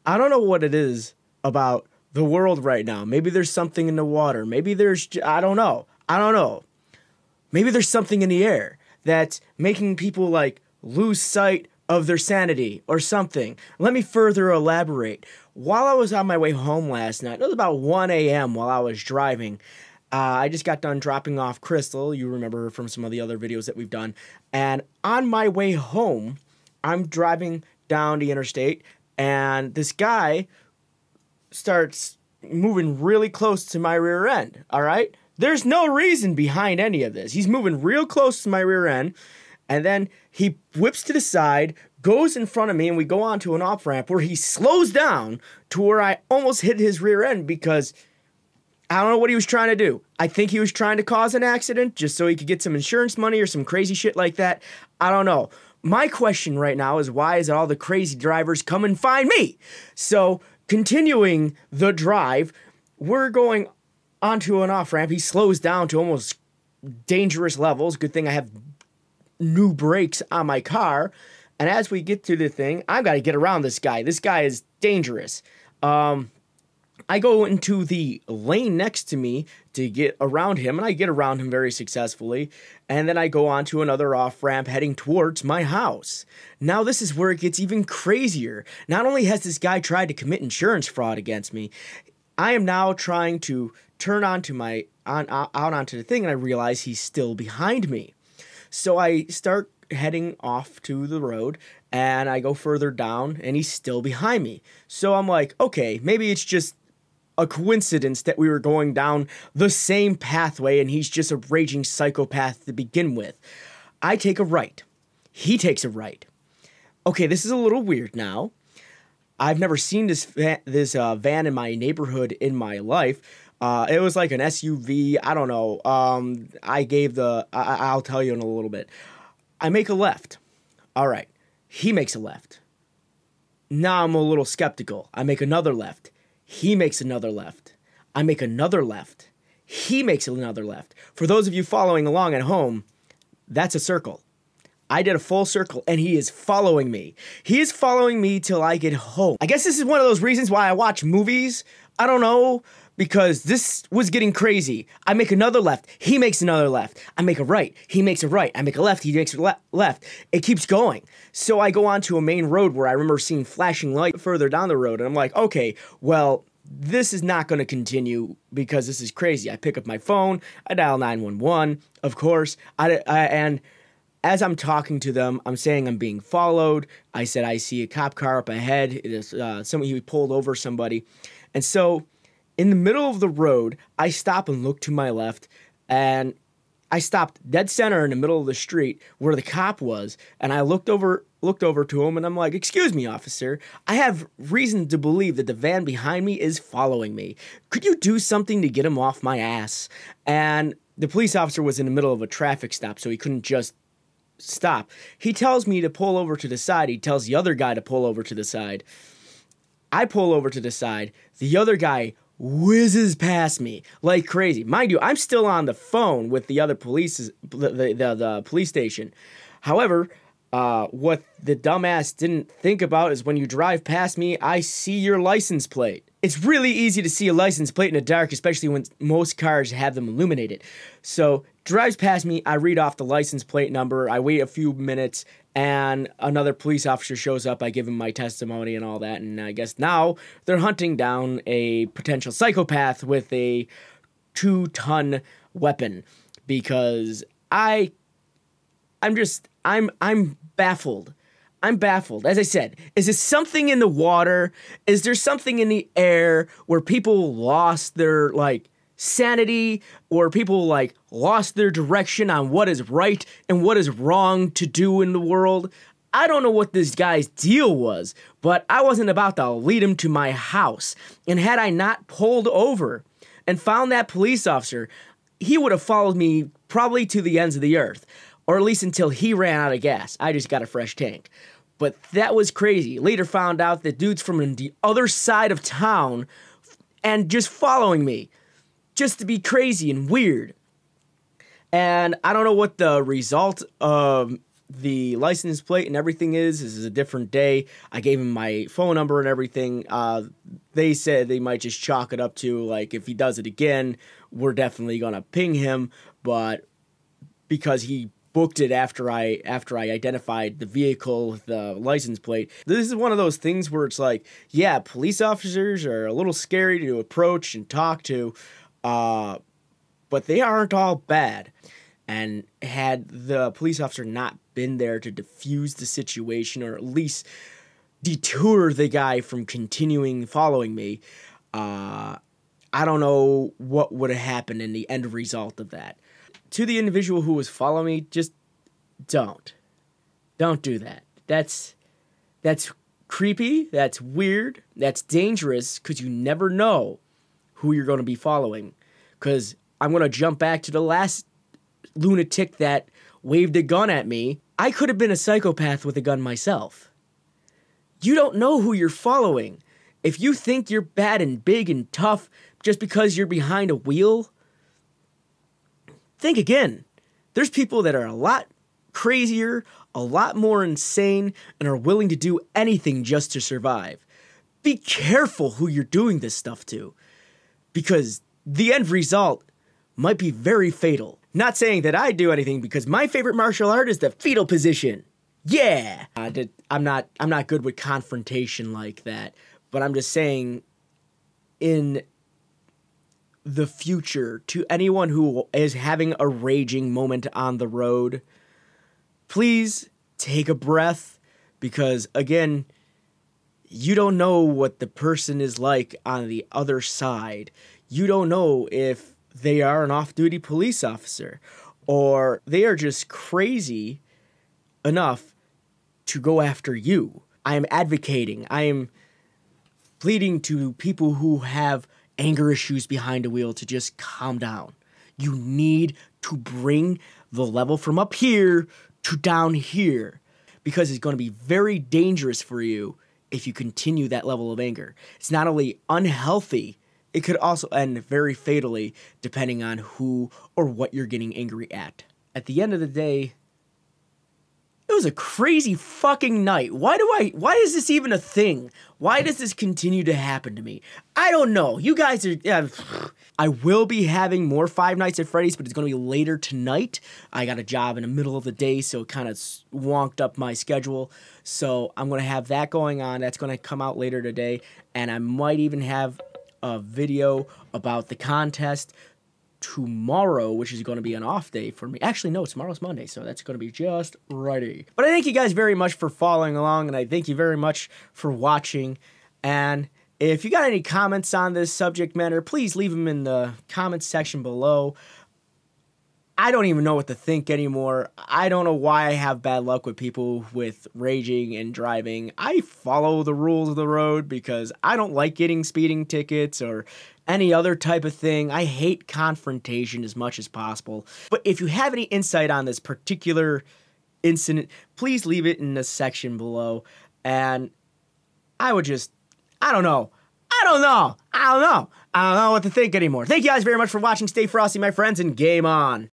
I don't know what it is about the world right now. Maybe there's something in the water. Maybe I don't know. I don't know. Maybe there's something in the air that's making people like lose sight of their sanity or something. Let me further elaborate. While I was on my way home last night, it was about 1 a.m. while I was driving. I just got done dropping off Crystal. You remember her from some of the other videos that we've done. And on my way home, I'm driving down the interstate, and this guy starts moving really close to my rear end, all right? There's no reason behind any of this. He's moving real close to my rear end, and then he whips to the side, goes in front of me, and we go onto an off-ramp where he slows down to where I almost hit his rear end because I don't know what he was trying to do. I think he was trying to cause an accident just so he could get some insurance money or some crazy shit like that. I don't know. My question right now is, why is all the crazy drivers come and find me? So, continuing the drive, we're going onto an off-ramp. He slows down to almost dangerous levels. Good thing I have new brakes on my car. And as we get to the thing, I've got to get around this guy. This guy is dangerous. I go into the lane next to me to get around him, and I get around him very successfully, and then I go on to another off-ramp heading towards my house. Now this is where it gets even crazier. Not only has this guy tried to commit insurance fraud against me, I am now trying to turn onto out onto the thing, and I realize he's still behind me. So I start heading off to the road, and I go further down, and he's still behind me. So I'm like, okay, maybe it's just a coincidence that we were going down the same pathway and he's just a raging psychopath to begin with. I take a right. He takes a right. Okay, this is a little weird now. I've never seen this van in my neighborhood in my life. It was like an SUV. I don't know. I'll tell you in a little bit. I make a left. All right. He makes a left. Now I'm a little skeptical. I make another left. He makes another left. I make another left. He makes another left. For those of you following along at home, that's a circle. I did a full circle, and he is following me. He is following me till I get home. I guess this is one of those reasons why I watch movies. I don't know, because this was getting crazy. I make another left. He makes another left. I make a right. He makes a right. I make a left. He makes a left. It keeps going. So I go onto a main road where I remember seeing flashing light further down the road, and I'm like, okay, well, this is not going to continue because this is crazy. I pick up my phone. I dial 911, of course, and as I'm talking to them, I'm saying I'm being followed. I said I see a cop car up ahead. It is somebody who pulled over somebody. And so in the middle of the road, I stop and look to my left, and I stopped dead center in the middle of the street where the cop was, and I looked over to him, and I'm like, "Excuse me, officer. I have reason to believe that the van behind me is following me. Could you do something to get him off my ass?" And the police officer was in the middle of a traffic stop, so he couldn't just stop. He tells me to pull over to the side. He tells the other guy to pull over to the side. I pull over to the side. The other guy whizzes past me like crazy. Mind you, I'm still on the phone with the other the police station. However, what the dumbass didn't think about is when you drive past me, I see your license plate. It's really easy to see a license plate in the dark, especially when most cars have them illuminated. So, drives past me, I read off the license plate number, I wait a few minutes, and another police officer shows up. I give him my testimony and all that, and I guess now they're hunting down a potential psychopath with a 2-ton weapon, because I'm baffled. I'm baffled. As I said, is there something in the water? Is there something in the air where people lost their, sanity, or people, lost their direction on what is right and what is wrong to do in the world? I don't know what this guy's deal was, but I wasn't about to lead him to my house. And had I not pulled over and found that police officer, he would have followed me probably to the ends of the earth. Or at least until he ran out of gas. I just got a fresh tank. But that was crazy. Later found out that dude's from the other side of town and just following me. Just to be crazy and weird. And I don't know what the result of the license plate and everything is. This is a different day. I gave him my phone number and everything. They said they might just chalk it up to, like, if he does it again, we're definitely going to ping him. But because he booked it after I identified the vehicle, the license plate. This is one of those things where it's like, yeah, police officers are a little scary to approach and talk to, but they aren't all bad. And had the police officer not been there to defuse the situation, or at least detour the guy from continuing following me, I don't know what would have happened in the end result of that. To the individual who was following me, just don't do that. That's creepy, that's weird, that's dangerous, because you never know who you're going to be following. Because I'm going to jump back to the last lunatic that waved a gun at me. I could have been a psychopath with a gun myself. You don't know who you're following. If you think you're bad and big and tough just because you're behind a wheel, think again. There's people that are a lot crazier, a lot more insane, and are willing to do anything just to survive. Be careful who you're doing this stuff to, because the end result might be very fatal. Not saying that I do anything, because my favorite martial art is the fetal position. Yeah! I'm not good with confrontation like that, but I'm just saying, in the future, to anyone who is having a raging moment on the road, please take a breath, because again, you don't know what the person is like on the other side. You don't know if they are an off-duty police officer, or they are just crazy enough to go after you. I am advocating, I am pleading to people who have anger issues behind a wheel to just calm down. You need to bring the level from up here to down here, because it's going to be very dangerous for you if you continue that level of anger. It's not only unhealthy, it could also end very fatally depending on who or what you're getting angry at. At the end of the day, it was a crazy fucking night. Why is this even a thing? Why does this continue to happen to me? I don't know. You guys are... I will be having more Five Nights at Freddy's, but it's going to be later tonight. I got a job in the middle of the day, so it kind of wonked up my schedule. So I'm going to have that going on. That's going to come out later today. And I might even have a video about the contest tomorrow, which is going to be an off day for me. Actually, no, tomorrow's Monday, so that's going to be just righty. But I thank you guys very much for following along, and I thank you very much for watching. And if you got any comments on this subject matter, please leave them in the comments section below. I don't even know what to think anymore. I don't know why I have bad luck with people with raging and driving. I follow the rules of the road because I don't like getting speeding tickets or any other type of thing. I hate confrontation as much as possible. But if you have any insight on this particular incident, please leave it in the section below. And I would just, I don't know what to think anymore. Thank you guys very much for watching. Stay frosty, my friends, and game on.